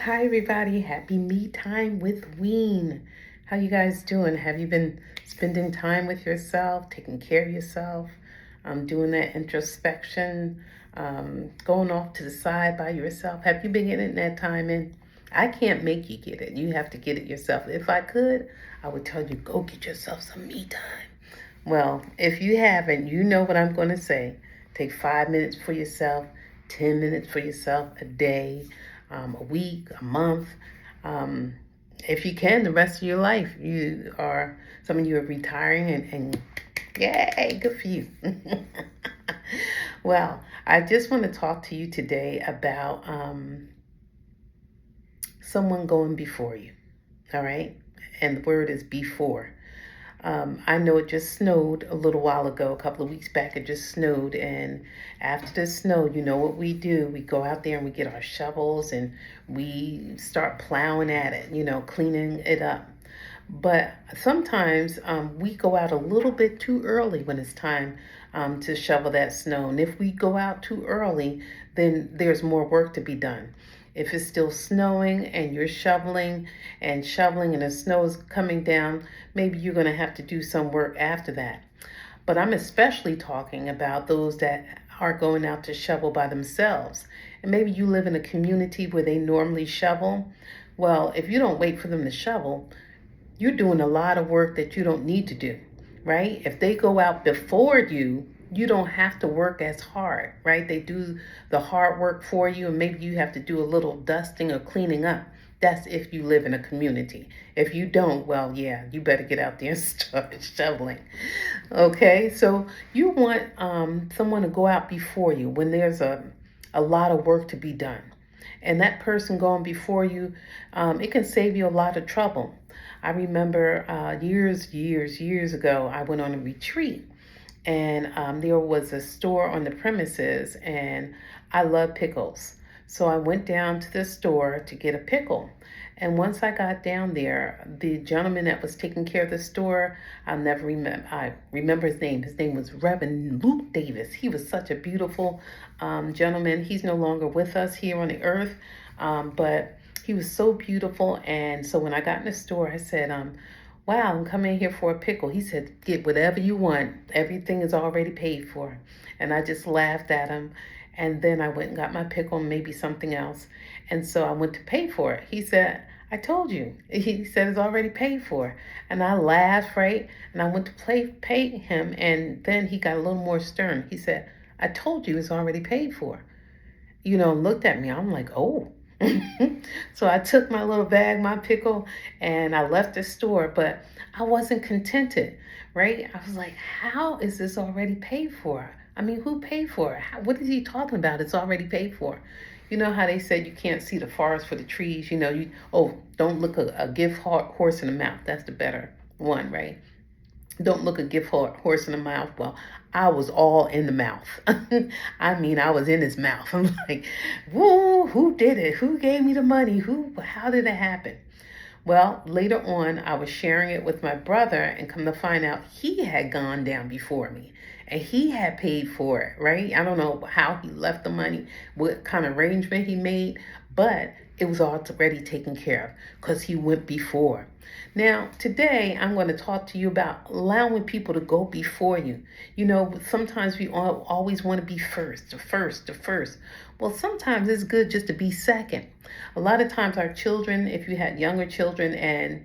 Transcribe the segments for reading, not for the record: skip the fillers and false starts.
Hi everybody, happy Me-Time with Ween. How you guys doing? Have you been spending time with yourself, taking care of yourself, doing that introspection, going off to the side by yourself? Have you been getting that time in? I can't make you get it. You have to get it yourself. If I could, I would tell you, go get yourself some me time. Well, if you haven't, you know what I'm going to say. Take 5 minutes for yourself, 10 minutes for yourself a day, a week, a month. Um, if you can, the rest of your life. Some of you are retiring and yay, good for you. Well, I just want to talk to you today about someone going before you. All right. And the word is before. I know it just snowed a little while ago, a couple of weeks back. It just snowed, and after the snow, you know what we do? We go out there and we get our shovels and we start plowing at it, cleaning it up. But sometimes we go out a little bit too early when it's time to shovel that snow. And if we go out too early, then there's more work to be done. If it's still snowing and you're shoveling and the snow is coming down, maybe you're going to have to do some work after that. But I'm especially talking about those that are going out to shovel by themselves. And maybe you live in a community where they normally shovel. Well, if you don't wait for them to shovel, you're doing a lot of work that you don't need to do, right? If they go out before you, you don't have to work as hard, right? They do the hard work for you, and maybe you have to do a little dusting or cleaning up. That's if you live in a community. If you don't, well, yeah, you better get out there and start shoveling. Okay, so you want someone to go out before you when there's a lot of work to be done. And that person going before you, it can save you a lot of trouble. I remember years ago, I went on a retreat, and there was a store on the premises, and I love pickles. So I went down to the store to get a pickle. And once I got down there, the gentleman that was taking care of the store, I'll never remember. I remember his name. His name was Reverend Luke Davis. He was such a beautiful gentleman. He's no longer with us here on the earth, but he was so beautiful. And so when I got in the store, I said, wow, I'm coming here for a pickle. He said, get whatever you want. Everything is already paid for. And I just laughed at him. And then I went and got my pickle and maybe something else. And so I went to pay for it. He said, I told you. He said it's already paid for. And I laughed, right? And I went to pay him. And then he got a little more stern. He said, I told you it's already paid for. Looked at me. I'm like, oh. So I took my little bag, my pickle, and I left the store, but I wasn't contented, right? I was like, how is this already paid for? I mean, who paid for it? What is he talking about? It's already paid for. You know how they said you can't see the forest for the trees? Don't look a gift horse in the mouth. That's the better one, right? Don't look a gift horse in the mouth. Well, I was all in the mouth. I mean, I was in his mouth. I'm like, whoa, who did it? Who gave me the money? How did it happen? Well, later on, I was sharing it with my brother, and come to find out he had gone down before me and he had paid for it, right? I don't know how he left the money, what kind of arrangement he made, but it was already taken care of because he went before. Now, today I'm going to talk to you about allowing people to go before you. Sometimes we always want to be first, the first. Well, sometimes it's good just to be second. A lot of times our children, if you had younger children and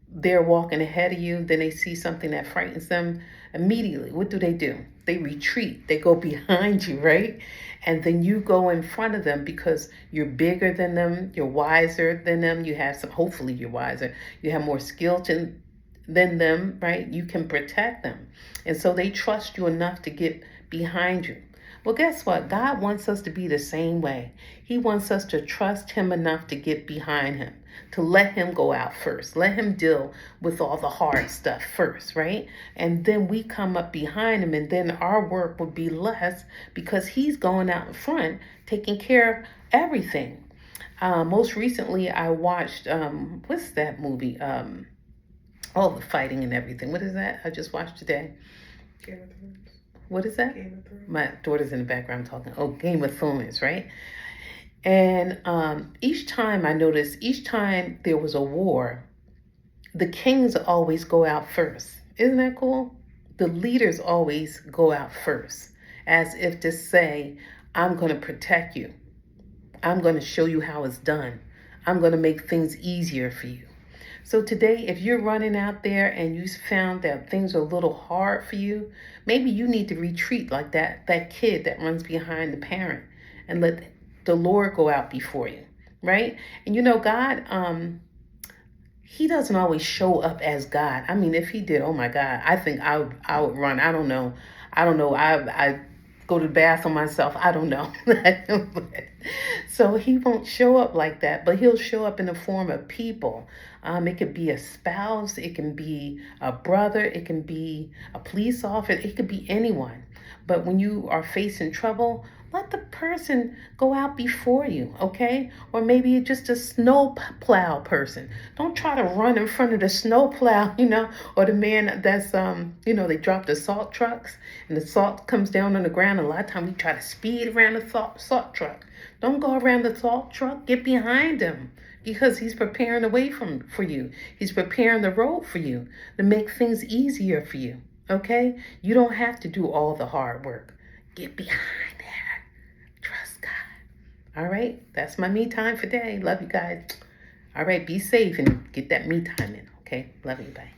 they're walking ahead of you, then they see something that frightens them immediately. What do? They retreat. They go behind you, right? And then you go in front of them because you're bigger than them, you're wiser than them, hopefully you're wiser, you have more skill than them, right? You can protect them. And so they trust you enough to get behind you. Well, guess what? God wants us to be the same way. He wants us to trust him enough to get behind him, to let him go out first. Let him deal with all the hard stuff first, right? And then we come up behind him, and then our work would be less because he's going out in front, taking care of everything. Most recently, I watched, what's that movie? All the fighting and everything. What is that? I just watched today. Game of Thrones. What is that? Game of Thrones. My daughter's in the background talking. Oh, Game of Thrones, right? And each time I noticed, each time there was a war, the kings always go out first. Isn't that cool? The leaders always go out first, as if to say, I'm going to protect you. I'm going to show you how it's done. I'm going to make things easier for you. So today, if you're running out there and you found that things are a little hard for you, maybe you need to retreat like that kid that runs behind the parent and let the Lord go out before you, right? And you know, God, he doesn't always show up as God. I mean, if he did, oh my God, I think I would run. I don't know. I go to the bathroom myself. I don't know. So he won't show up like that, but he'll show up in the form of people. It could be a spouse, it can be a brother, it can be a police officer, it could be anyone. But when you are facing trouble, let the person go out before you, okay? Or maybe just a snow plow person. Don't try to run in front of the snow plow, or the man that's, they drop the salt trucks and the salt comes down on the ground. A lot of times we try to speed around the salt truck. Don't go around the salt truck. Get behind him because he's preparing the way for you. He's preparing the road for you to make things easier for you, okay? You don't have to do all the hard work. Get behind there. Trust God. All right? That's my me time for today. Love you guys. All right, be safe and get that me time in, okay? Love you. Bye.